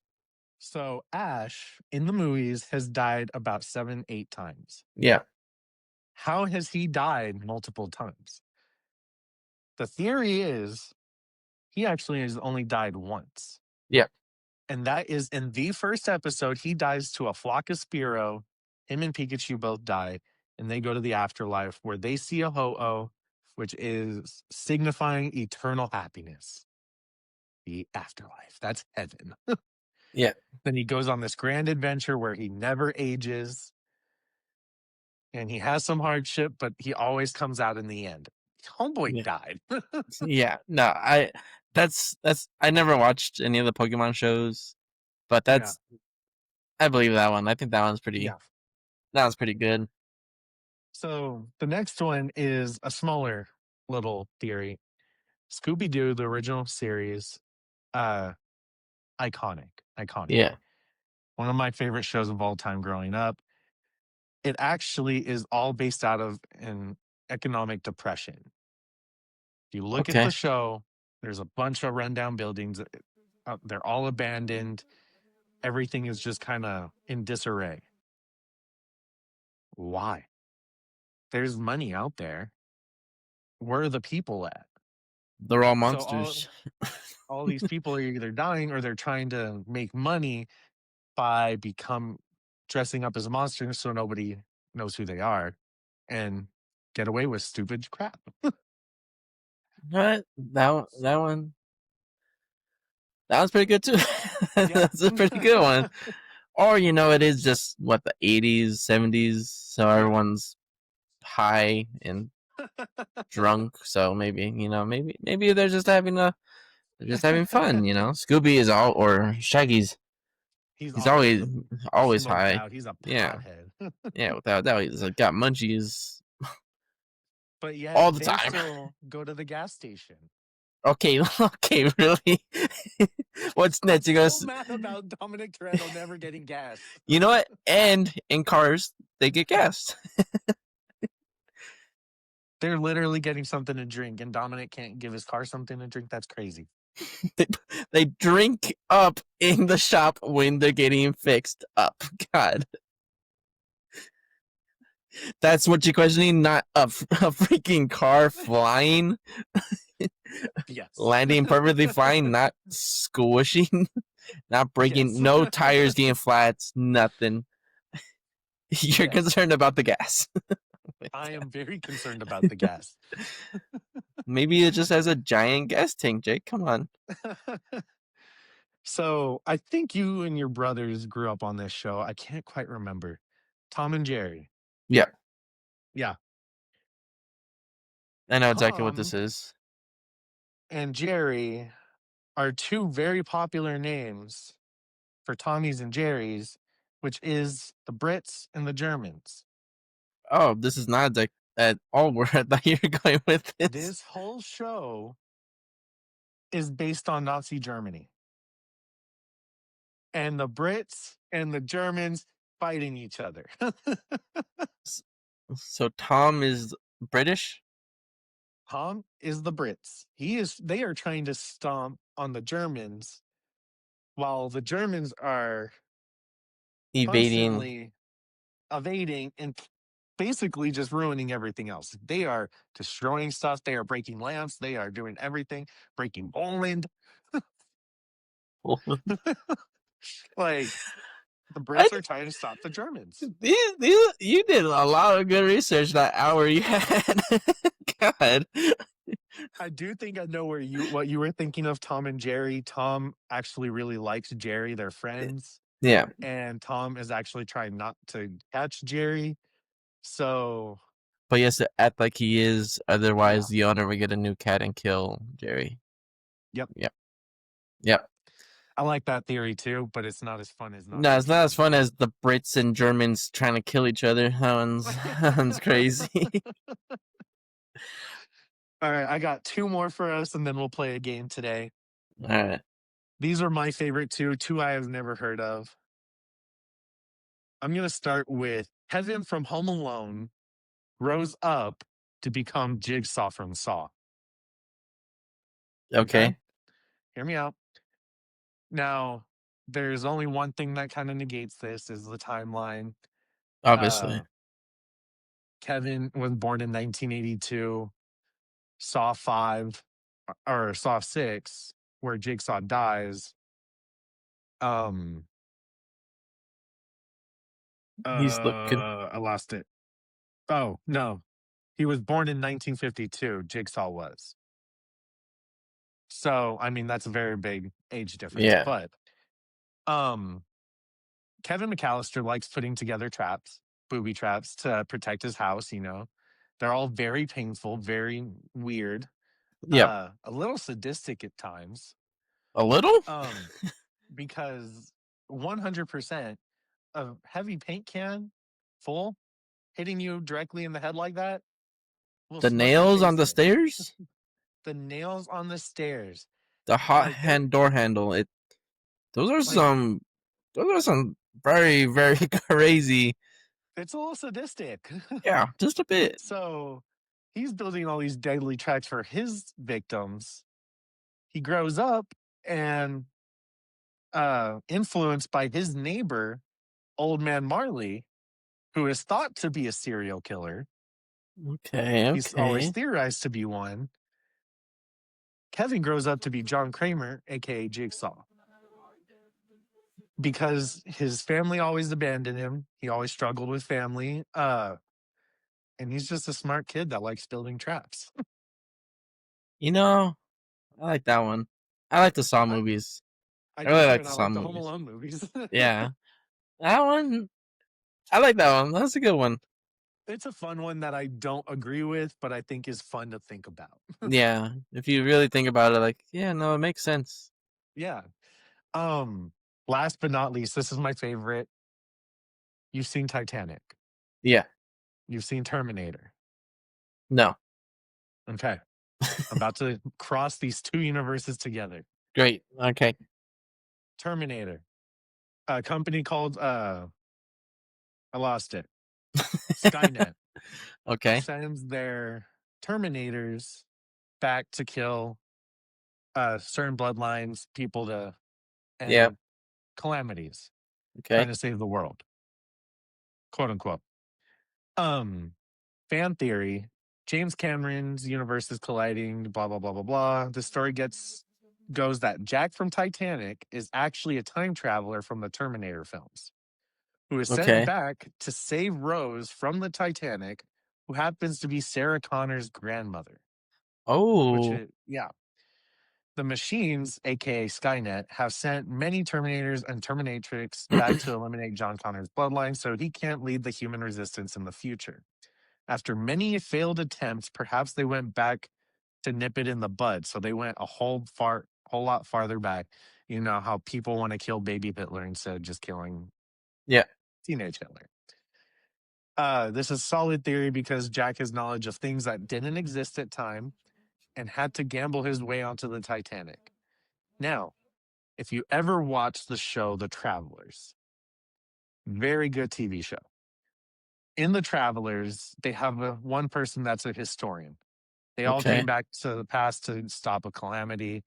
Speaker 1: So Ash in the movies has died about 7, 8 times.
Speaker 2: Yeah.
Speaker 1: How has he died multiple times? The theory is he actually has only died once.
Speaker 2: Yeah.
Speaker 1: And that is in the first episode, he dies to a flock of Spearow. Him and Pikachu both die, and they go to the afterlife where they see a Ho-Oh, which is signifying eternal happiness. The afterlife. That's heaven.
Speaker 2: Yeah.
Speaker 1: Then he goes on this grand adventure where he never ages and he has some hardship, but he always comes out in the end. Homeboy
Speaker 2: Yeah.
Speaker 1: died.
Speaker 2: Yeah. No, that's I never watched any of the Pokemon shows, but
Speaker 1: Yeah.
Speaker 2: I believe that one. I think that
Speaker 1: Yeah.
Speaker 2: one's pretty good.
Speaker 1: So the next one is a smaller little theory. Scooby Doo, the original series, uh, iconic.
Speaker 2: Yeah.
Speaker 1: One of my favorite shows of all time growing up. It actually is all based out of an economic depression. If you look at
Speaker 2: Okay.
Speaker 1: the show, there's a bunch of rundown buildings. They're all abandoned. Everything is just kind of in disarray. Why? There's money out there. Where are the people at?
Speaker 2: They're all
Speaker 1: So
Speaker 2: monsters.
Speaker 1: all these people are either dying or they're trying to make money by dressing up as monsters so nobody knows who they are and get away with stupid crap.
Speaker 2: What? That one's pretty good too.
Speaker 1: Yeah.
Speaker 2: That's a pretty good one. Or it is just what, the 80s, 70s, so
Speaker 1: Yeah.
Speaker 2: everyone's high and drunk. So maybe they're just having fun. Scooby is all, or Shaggy's.
Speaker 1: He's
Speaker 2: He's
Speaker 1: always
Speaker 2: always
Speaker 1: smoked
Speaker 2: high.
Speaker 1: out. He's a
Speaker 2: Yeah,
Speaker 1: pothead.
Speaker 2: yeah. Without that, he's got munchies
Speaker 1: But yet
Speaker 2: all the
Speaker 1: they
Speaker 2: time.
Speaker 1: still go to the gas station.
Speaker 2: Okay, okay, really? What's next?
Speaker 1: I'm
Speaker 2: You
Speaker 1: so mad about Dominic Toretto never getting gas.
Speaker 2: You know what? And in cars, they get gas.
Speaker 1: They're literally getting something to drink, and Dominic can't give his car something to drink. That's crazy.
Speaker 2: They drink up in the shop when they're getting fixed up. God. That's what you're questioning, not a freaking car flying,
Speaker 1: Yes.
Speaker 2: landing perfectly fine, not squishing, not breaking,
Speaker 1: Yes.
Speaker 2: no tires getting flats, nothing. You're
Speaker 1: Yes.
Speaker 2: concerned about the gas.
Speaker 1: I am very concerned about the gas.
Speaker 2: Maybe it just has a giant gas tank, Jake. Come on.
Speaker 1: So I think you and your brothers grew up on this show. I can't quite remember. Tom and Jerry.
Speaker 2: Yeah,
Speaker 1: Yeah.
Speaker 2: I know exactly what
Speaker 1: Tom
Speaker 2: this is.
Speaker 1: and Jerry are two very popular names for Tommies and Jerrys, which is the Brits and the Germans.
Speaker 2: Oh, this is not at all where I thought you were going with this.
Speaker 1: This whole show is based on Nazi Germany. And the Brits and the Germans fighting each other.
Speaker 2: So Tom is British?
Speaker 1: Tom is the Brits. They are trying to stomp on the Germans while the Germans are
Speaker 2: Evading.
Speaker 1: constantly evading and basically just ruining everything else. They are destroying stuff. They are breaking lamps. They are doing everything, breaking Poland. Like the
Speaker 2: I,
Speaker 1: Brits are trying to stop the Germans.
Speaker 2: you did a lot of good research that hour you had. God.
Speaker 1: I do think I know what you were thinking of Tom and Jerry. Tom actually really likes Jerry, they're friends,
Speaker 2: Yeah,
Speaker 1: and Tom is actually trying not to catch Jerry. So,
Speaker 2: but he has to act like he is, otherwise
Speaker 1: yeah.
Speaker 2: the owner will get a new cat and kill Jerry.
Speaker 1: Yep.
Speaker 2: Yep, yep.
Speaker 1: I like that theory too, but it's not as fun as not
Speaker 2: No, it's not as
Speaker 1: catching
Speaker 2: fun as the Brits and Germans trying to kill each other. That one's crazy.
Speaker 1: All right, I got two more for us and then we'll play a game today.
Speaker 2: All right.
Speaker 1: These are my favorite two I have never heard of. I'm going to start with Kevin from Home Alone grows up to become Jigsaw from Saw. Okay?
Speaker 2: Okay.
Speaker 1: Hear me out. Now, there's only one thing that kind of negates this is the timeline.
Speaker 2: Obviously.
Speaker 1: Uh, Kevin was born in 1982. Saw 5 or Saw 6, where Jigsaw dies. Um,
Speaker 2: He's looking.
Speaker 1: I lost it. Oh, no. He was born in 1952. Jigsaw was. So, I mean, that's a very big age difference.
Speaker 2: Yeah.
Speaker 1: But um, Kevin McAllister likes putting together traps, booby traps to protect his house, you know. They're all very painful, very weird,
Speaker 2: Yep.
Speaker 1: a little sadistic at times.
Speaker 2: A little?
Speaker 1: Um, because 100% a heavy paint can full hitting you directly in the head like that will
Speaker 2: The
Speaker 1: smush your
Speaker 2: nails on
Speaker 1: face
Speaker 2: the
Speaker 1: in.
Speaker 2: stairs?
Speaker 1: The nails on the stairs,
Speaker 2: The hot
Speaker 1: like they're
Speaker 2: hand door handle. Those are
Speaker 1: like
Speaker 2: some those are some very, very crazy.
Speaker 1: it's a little sadistic.
Speaker 2: Yeah, just a bit.
Speaker 1: So he's building all these deadly tracks for his victims. He grows up and influenced by his neighbor, Old Man Marley, who is thought to be a serial killer.
Speaker 2: Okay,
Speaker 1: He's always
Speaker 2: okay.
Speaker 1: theorized to be one. Kevin grows up to be John Kramer, aka Jigsaw, because his family always abandoned him. He always struggled with family. And he's just a smart kid that likes building traps.
Speaker 2: You know, I like that one. I like the Saw
Speaker 1: I,
Speaker 2: movies.
Speaker 1: I
Speaker 2: I
Speaker 1: do
Speaker 2: really
Speaker 1: too,
Speaker 2: like
Speaker 1: and
Speaker 2: the
Speaker 1: I
Speaker 2: Saw
Speaker 1: like the Home
Speaker 2: movies.
Speaker 1: Alone movies.
Speaker 2: Yeah. That one, I like that one. That's a good one.
Speaker 1: It's a fun one that I don't agree with, but I think is fun to think about.
Speaker 2: Yeah. If you really think about it, like, yeah, no, it makes sense.
Speaker 1: Yeah. Um, Last but not least, this is my favorite. You've seen Titanic.
Speaker 2: Yeah.
Speaker 1: You've seen Terminator.
Speaker 2: No.
Speaker 1: Okay. I'm about to cross these two universes together.
Speaker 2: Great. Okay.
Speaker 1: Terminator. A company called I lost it. Skynet
Speaker 2: Okay.
Speaker 1: sends their Terminators back to kill certain bloodlines, people to
Speaker 2: Yep.
Speaker 1: and calamities, trying
Speaker 2: Okay.
Speaker 1: to save the world, quote unquote. Um, Fan theory, James Cameron's universe is colliding, blah blah blah blah blah. The story goes that Jack from Titanic is actually a time traveler from the Terminator films, who is sent
Speaker 2: Okay.
Speaker 1: back to save Rose from the Titanic, who happens to be Sarah Connor's grandmother.
Speaker 2: Oh.
Speaker 1: Yeah. The machines, aka Skynet, have sent many Terminators and Terminatrix back to eliminate John Connor's bloodline so he can't lead the human resistance in the future. After many failed attempts, perhaps they went back to nip it in the bud. So they went a whole lot farther back. You know how people want to kill baby Hitler instead of just killing
Speaker 2: Yeah.
Speaker 1: teenage Hitler. This is solid theory because Jack has knowledge of things that didn't exist at time and had to gamble his way onto the Titanic. Now, if you ever watch the show The Travelers, very good TV show. In The Travelers, they have one person that's a historian. They all came
Speaker 2: Okay.
Speaker 1: back to the past to stop a calamity.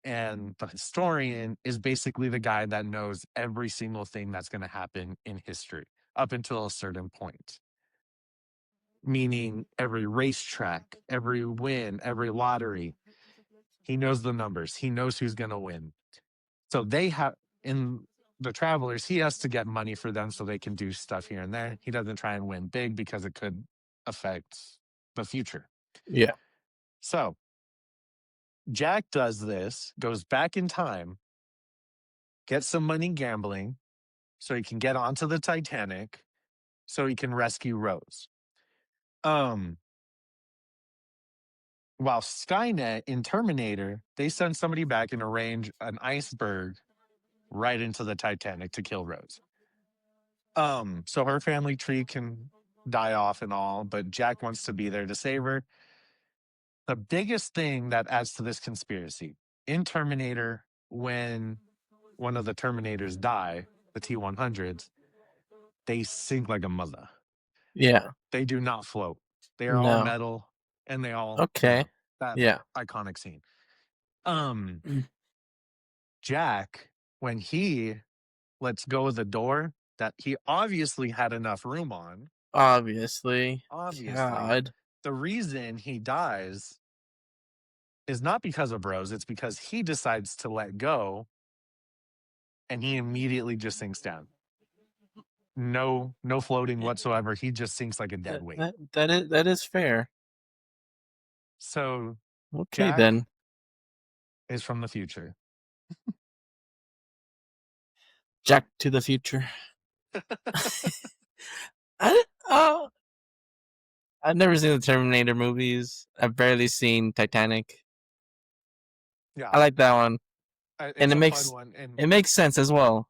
Speaker 1: And the historian is basically the guy that knows every single thing that's going to happen in history up until a certain point. Meaning every racetrack, every win, every lottery. He knows the numbers. He knows who's going to win. So they have in the Travelers, he has to get money for them so they can do stuff here and there. He doesn't try and win big because it could affect the future.
Speaker 2: Yeah.
Speaker 1: So Jack does this, goes back in time, gets some money gambling so he can get onto the Titanic so he can rescue Rose. While Skynet in Terminator, they send somebody back and arrange an iceberg right into the Titanic to kill Rose. So her family tree can die off and all, but Jack wants to be there to save her. The biggest thing that adds to this conspiracy in Terminator, when one of the Terminators die, the T-100s, they sink like a mother.
Speaker 2: Yeah.
Speaker 1: They do not float. They are all
Speaker 2: No.
Speaker 1: metal, and they all,
Speaker 2: Okay.
Speaker 1: that
Speaker 2: Yeah.
Speaker 1: iconic scene. Jack, when he lets go of the door that he obviously had enough room on,
Speaker 2: Obviously.
Speaker 1: obviously,
Speaker 2: God.
Speaker 1: the reason he dies is not because of Rose, it's because he decides to let go and he immediately just sinks down. No floating whatsoever. He just sinks like a dead weight.
Speaker 2: That is fair.
Speaker 1: So
Speaker 2: Okay,
Speaker 1: Jack
Speaker 2: then.
Speaker 1: is from the future.
Speaker 2: Jack to the Future. Oh, I've never seen the Terminator movies. I've barely seen Titanic.
Speaker 1: Yeah,
Speaker 2: I like that one, and
Speaker 1: it's a fun one. And
Speaker 2: it makes sense as well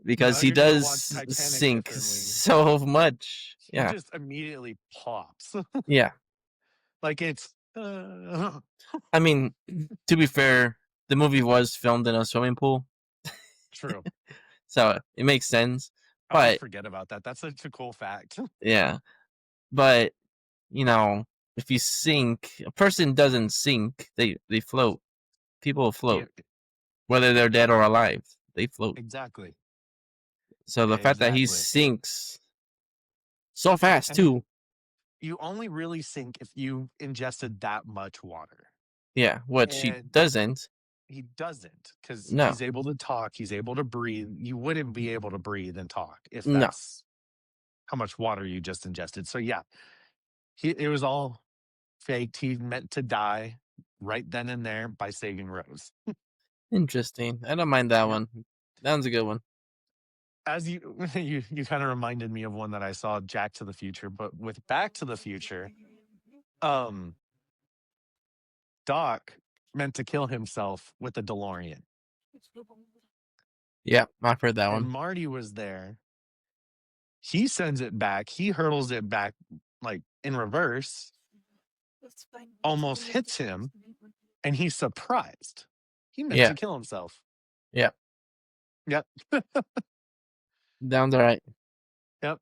Speaker 2: because
Speaker 1: now
Speaker 2: he
Speaker 1: you're gonna watch
Speaker 2: does
Speaker 1: Titanic
Speaker 2: sink
Speaker 1: differently.
Speaker 2: so much.
Speaker 1: He
Speaker 2: Yeah,
Speaker 1: just immediately pops.
Speaker 2: yeah.
Speaker 1: Like it's
Speaker 2: I mean, to be fair, the movie was filmed in a swimming pool,
Speaker 1: true.
Speaker 2: so it makes sense.
Speaker 1: I always
Speaker 2: But
Speaker 1: forget about that. That's such a cool fact.
Speaker 2: yeah, but you know, if you sink, a person doesn't sink; they float. People
Speaker 1: Yeah,
Speaker 2: float, whether they're dead or
Speaker 1: true.
Speaker 2: alive. They float.
Speaker 1: Exactly.
Speaker 2: So the fact that he
Speaker 1: Exactly.
Speaker 2: sinks so fast
Speaker 1: And
Speaker 2: too.
Speaker 1: you only really sink if you ingested that much water.
Speaker 2: Yeah, what she
Speaker 1: And
Speaker 2: doesn't.
Speaker 1: he doesn't because
Speaker 2: No,
Speaker 1: he's able to talk, he's able to breathe. You wouldn't be able to breathe and talk if
Speaker 2: no.
Speaker 1: that's how much water you just ingested. So yeah, it was all faked. He meant to die right then and there by saving Rose.
Speaker 2: Interesting. I don't mind that
Speaker 1: Yep.
Speaker 2: one. That one's a good one.
Speaker 1: As you kind of reminded me of one that I saw, Jack to the Future, but with Back to the Future, um, Doc meant to kill himself with the DeLorean,
Speaker 2: Yeah, I've heard that
Speaker 1: and
Speaker 2: one.
Speaker 1: Marty was there. He sends it back. He hurls it back like in reverse, almost hits him, and he's surprised. He meant
Speaker 2: Yeah,
Speaker 1: to kill himself.
Speaker 2: yeah.
Speaker 1: Yep.
Speaker 2: That one's all right.
Speaker 1: Yep.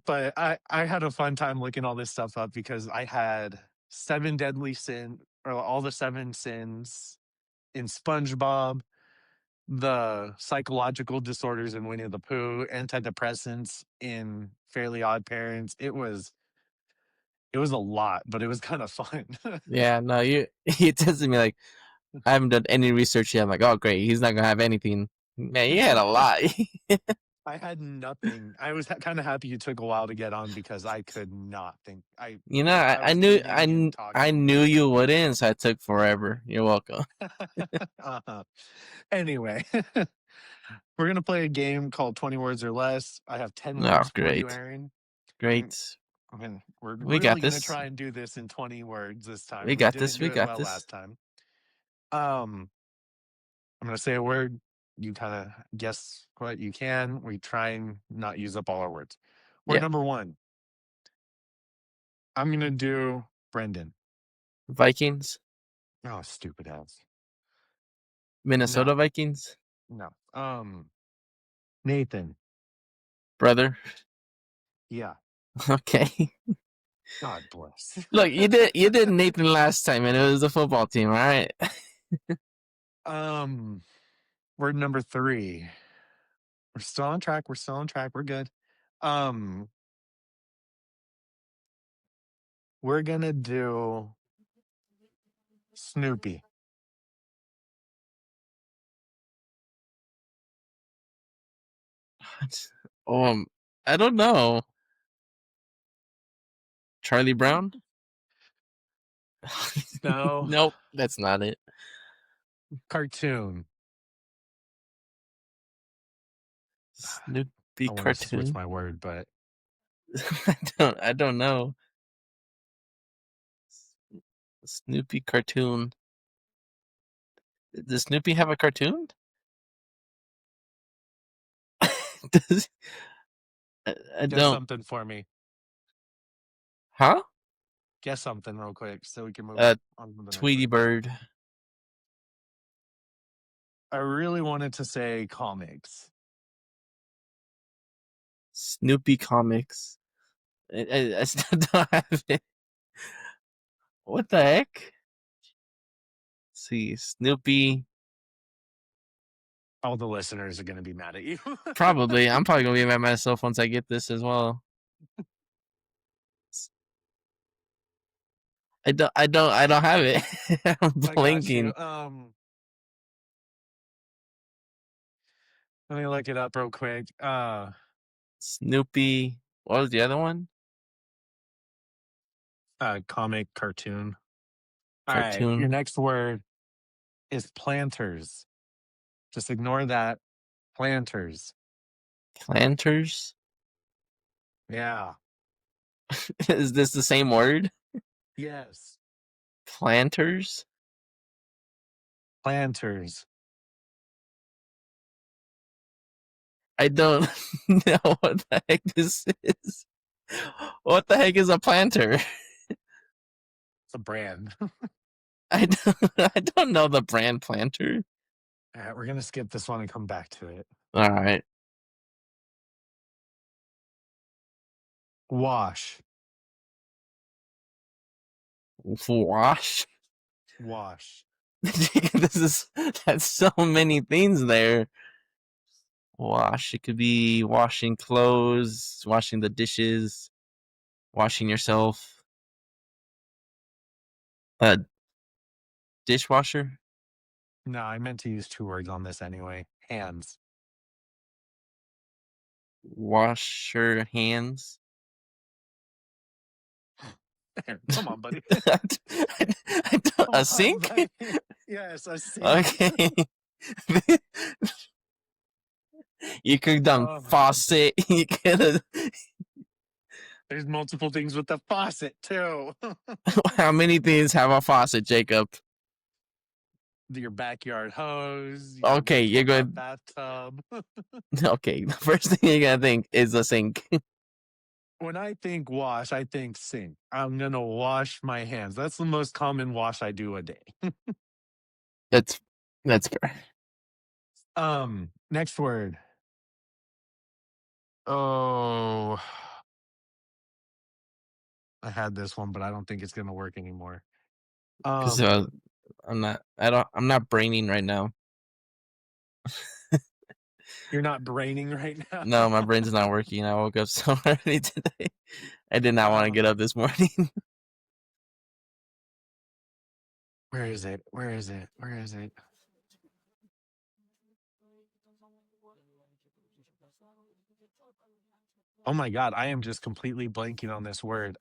Speaker 1: But I had a fun time looking all this stuff up because I had seven deadly sin or all the seven sins in SpongeBob, the psychological disorders in Winnie the Pooh, antidepressants in Fairly Odd Parents. It was a lot, but it was kind of fun.
Speaker 2: Yeah, no, you. It tells me like I haven't done any research yet. I'm like, oh great, he's not gonna have anything. Man, you had a lot.
Speaker 1: I had nothing. I was kind of happy you took a while to get on because I could not think.
Speaker 2: You know,
Speaker 1: I was eating and
Speaker 2: I
Speaker 1: talking.
Speaker 2: knew you wouldn't, so I took forever. You're welcome.
Speaker 1: uh-huh. Anyway, we're gonna play a game called 20 Words or Less. I have 10
Speaker 2: Oh,
Speaker 1: words for you,
Speaker 2: great,
Speaker 1: Aaron. And
Speaker 2: great.
Speaker 1: we're
Speaker 2: We got
Speaker 1: really gonna
Speaker 2: this.
Speaker 1: try and do this in 20 words this time.
Speaker 2: We
Speaker 1: We
Speaker 2: got
Speaker 1: didn't
Speaker 2: this.
Speaker 1: do
Speaker 2: We
Speaker 1: it
Speaker 2: got
Speaker 1: well
Speaker 2: this.
Speaker 1: last time. I'm gonna say a word. You kind of guess what you can. We try and not use up all our words. Word
Speaker 2: Yeah,
Speaker 1: number one. I'm gonna do Brendan.
Speaker 2: Vikings,
Speaker 1: Oh, stupid ass.
Speaker 2: Minnesota
Speaker 1: No,
Speaker 2: Vikings,
Speaker 1: no. Nathan.
Speaker 2: brother.
Speaker 1: Yeah.
Speaker 2: Okay.
Speaker 1: God bless.
Speaker 2: Look, you did Nathan last time, and it was the football team. All right.
Speaker 1: um, word number three. We're still on track. We're still on track. We're good. Um, we're gonna do Snoopy.
Speaker 2: Um, I don't know. Charlie Brown?
Speaker 1: No.
Speaker 2: Nope, that's not it.
Speaker 1: Cartoon.
Speaker 2: Snoopy
Speaker 1: I want to switch
Speaker 2: cartoon?
Speaker 1: my word, but
Speaker 2: I don't know. Snoopy cartoon. Does Snoopy have a cartoon? Does I
Speaker 1: guess
Speaker 2: don't.
Speaker 1: something for me.
Speaker 2: Huh?
Speaker 1: Guess something real quick so we can move
Speaker 2: Uh,
Speaker 1: on to the next
Speaker 2: Tweety
Speaker 1: word.
Speaker 2: Bird.
Speaker 1: I really wanted to say comics.
Speaker 2: Snoopy comics. I still don't have it. What the heck? Let's see, Snoopy.
Speaker 1: All the listeners are going to be mad at you.
Speaker 2: Probably. I'm probably gonna be mad at myself once I get this as well. I don't have it. I'm
Speaker 1: I got you.
Speaker 2: blanking.
Speaker 1: Let me look it up real quick.
Speaker 2: Snoopy. What was the other one?
Speaker 1: Comic cartoon. All right, your
Speaker 2: Cartoon.
Speaker 1: next word is planters. Just ignore that. Planters.
Speaker 2: Planters.
Speaker 1: Yeah.
Speaker 2: Is this the same word?
Speaker 1: Yes.
Speaker 2: Planters.
Speaker 1: Planters.
Speaker 2: I don't know what the heck this is. What the heck is a planter?
Speaker 1: It's a brand.
Speaker 2: I don't know the brand planter.
Speaker 1: All right, we're gonna skip this one and come back to it.
Speaker 2: All right.
Speaker 1: Wash.
Speaker 2: Wash.
Speaker 1: Wash.
Speaker 2: That's so many things there. Wash. It could be washing clothes, washing the dishes, washing yourself. Dishwasher.
Speaker 1: No, I meant to use two words on this anyway. Hands.
Speaker 2: Wash your hands.
Speaker 1: Come on, buddy.
Speaker 2: A
Speaker 1: Come on,
Speaker 2: sink?
Speaker 1: buddy. Yes, a sink.
Speaker 2: Okay. You could have done
Speaker 1: Oh,
Speaker 2: faucet. You could have.
Speaker 1: there's multiple things with the faucet too.
Speaker 2: How many things have a faucet, Jacob?
Speaker 1: Your backyard hose, your
Speaker 2: Okay, you're
Speaker 1: Rotella
Speaker 2: good.
Speaker 1: bathtub.
Speaker 2: Okay, the first thing you're gonna think is a sink.
Speaker 1: When I think wash, I think sink. I'm gonna wash my hands. That's the most common wash I do a day.
Speaker 2: That's fair.
Speaker 1: Next word. Oh, I had this one, but I don't think it's gonna work anymore.
Speaker 2: Because
Speaker 1: Um,
Speaker 2: I'm not braining right now.
Speaker 1: you're not braining right now.
Speaker 2: No, my brain's not working. I woke up so early today. I did not want to get up this morning.
Speaker 1: Where is it? Where is it? Where is it? Oh my god, I am just completely blanking on this word.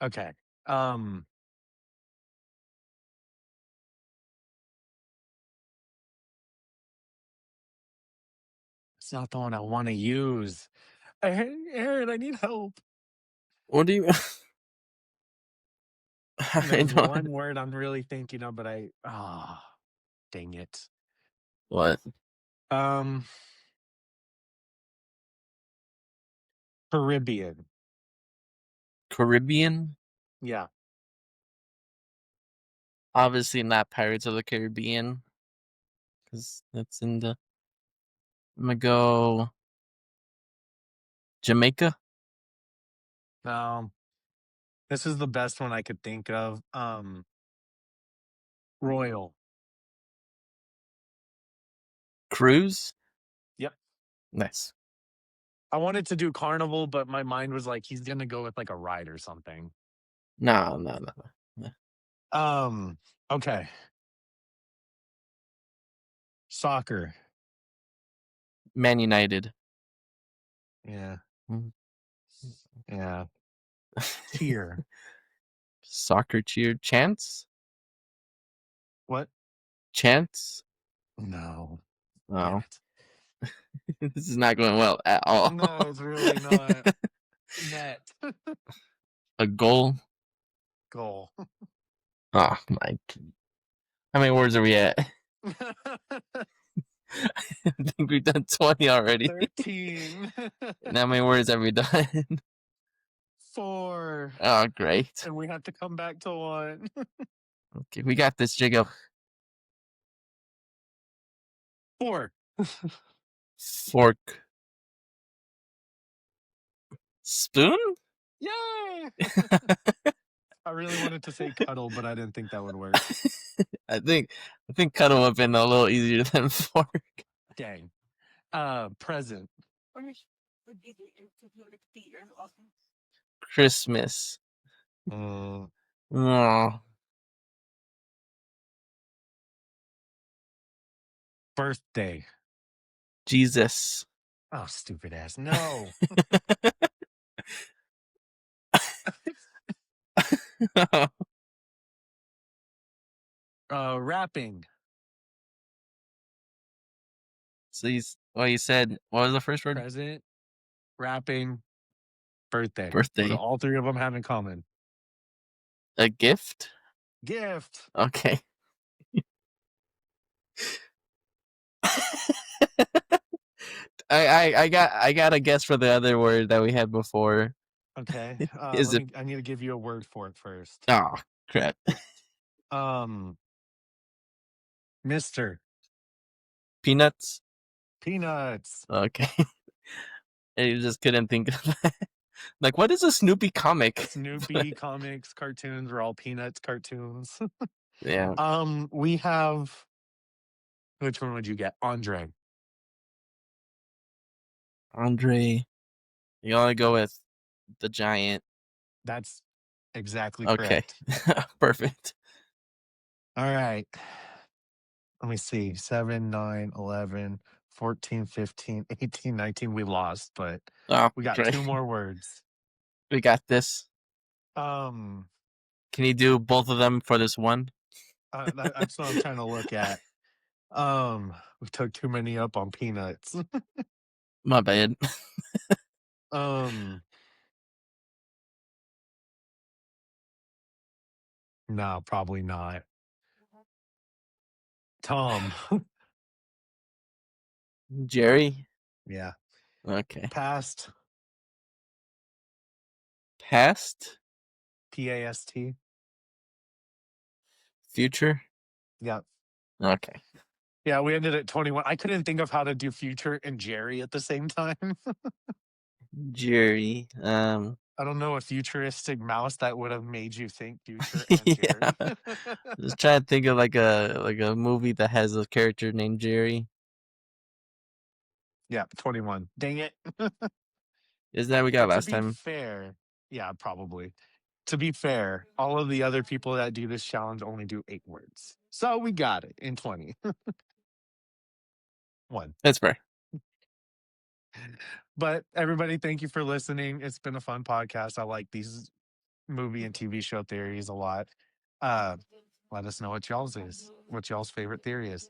Speaker 1: Okay. Um, it's not the one I want to use. Aaron, I need help.
Speaker 2: What do you? I
Speaker 1: There's
Speaker 2: don't.
Speaker 1: one word I'm really thinking of, but dang it.
Speaker 2: What?
Speaker 1: Um, Caribbean.
Speaker 2: Caribbean?
Speaker 1: Yeah.
Speaker 2: Obviously not Pirates of the Caribbean, because that's in the. I'm gonna go Jamaica.
Speaker 1: No, this is the best one I could think of. Royal.
Speaker 2: Cruise.
Speaker 1: Yep.
Speaker 2: Nice.
Speaker 1: I wanted to do carnival, but my mind was like, he's gonna go with like a ride or something.
Speaker 2: No.
Speaker 1: Okay. Soccer.
Speaker 2: Man United.
Speaker 1: Yeah.
Speaker 2: Mm.
Speaker 1: Yeah. Cheer.
Speaker 2: Soccer cheer. Chance?
Speaker 1: What?
Speaker 2: Chance?
Speaker 1: No. Damn
Speaker 2: Oh.
Speaker 1: it.
Speaker 2: This is not going well at all.
Speaker 1: No, it's really not. Net.
Speaker 2: A goal?
Speaker 1: Goal.
Speaker 2: Oh my. How many words are we at? I think we've done 20 already.
Speaker 1: 13.
Speaker 2: And how many words have we done?
Speaker 1: 4.
Speaker 2: Oh, great.
Speaker 1: And we have to come back to 1.
Speaker 2: Okay, we got this, Jaccob.
Speaker 1: 4.
Speaker 2: Fork. Spoon?
Speaker 1: Yay! I really wanted to say cuddle, but I didn't think that would work.
Speaker 2: I think cuddle would have been a little easier than fork.
Speaker 1: Dang. Present.
Speaker 2: Christmas.
Speaker 1: Mm,
Speaker 2: Oh,
Speaker 1: birthday.
Speaker 2: Jesus.
Speaker 1: Oh, stupid ass. No. Rapping.
Speaker 2: So you said, what was the first word?
Speaker 1: Present. Rapping. Birthday. What do
Speaker 2: Birthday.
Speaker 1: all 3 of them have in common?
Speaker 2: A gift?
Speaker 1: Gift.
Speaker 2: Okay. I got a guess for the other word that we had before.
Speaker 1: Okay.
Speaker 2: Is it?
Speaker 1: I need to give you a word for it first.
Speaker 2: Oh, crap.
Speaker 1: Mr.
Speaker 2: Peanuts?
Speaker 1: Peanuts.
Speaker 2: Okay. I just couldn't think of that. Like, what is a Snoopy comic?
Speaker 1: Snoopy comics, cartoons are all Peanuts cartoons.
Speaker 2: Yeah.
Speaker 1: We have, which one would you get? Andre.
Speaker 2: Andre. You want to go with the giant.
Speaker 1: That's exactly
Speaker 2: Okay.
Speaker 1: correct.
Speaker 2: Perfect.
Speaker 1: All right. Let me see. 7, 9, 11, 14, 15, 18, 19. We lost, but
Speaker 2: Oh,
Speaker 1: we got
Speaker 2: great.
Speaker 1: 2 more words.
Speaker 2: We got this.
Speaker 1: Um,
Speaker 2: Can you do both of them for this one?
Speaker 1: that's what I'm trying to look at. We took too many up on Peanuts.
Speaker 2: My bad.
Speaker 1: No, probably not. Tom.
Speaker 2: Jerry?
Speaker 1: Yeah.
Speaker 2: Okay.
Speaker 1: Past.
Speaker 2: Past?
Speaker 1: Past.
Speaker 2: Future?
Speaker 1: Yeah.
Speaker 2: Okay.
Speaker 1: Yeah, we ended at 21. I couldn't think of how to do future and Jerry at the same time.
Speaker 2: Jerry.
Speaker 1: I don't know a futuristic mouse that would have made you think future and
Speaker 2: Yeah.
Speaker 1: Jerry.
Speaker 2: Just trying to think of like a movie that has a character named Jerry.
Speaker 1: Yeah, 21. Dang it.
Speaker 2: Isn't that we got
Speaker 1: But to
Speaker 2: last
Speaker 1: be
Speaker 2: time?
Speaker 1: fair, yeah, probably. To be fair, all of the other people that do this challenge only do 8 words. So we got it in 20. 1.
Speaker 2: That's fair.
Speaker 1: But everybody, thank you for listening. It's been a fun podcast. I like these movie and TV show theories a lot. Let us know what y'all's favorite theory is.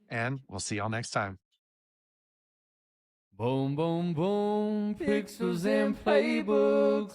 Speaker 1: And we'll see y'all next time.
Speaker 3: Boom, boom, boom, pixels and playbooks.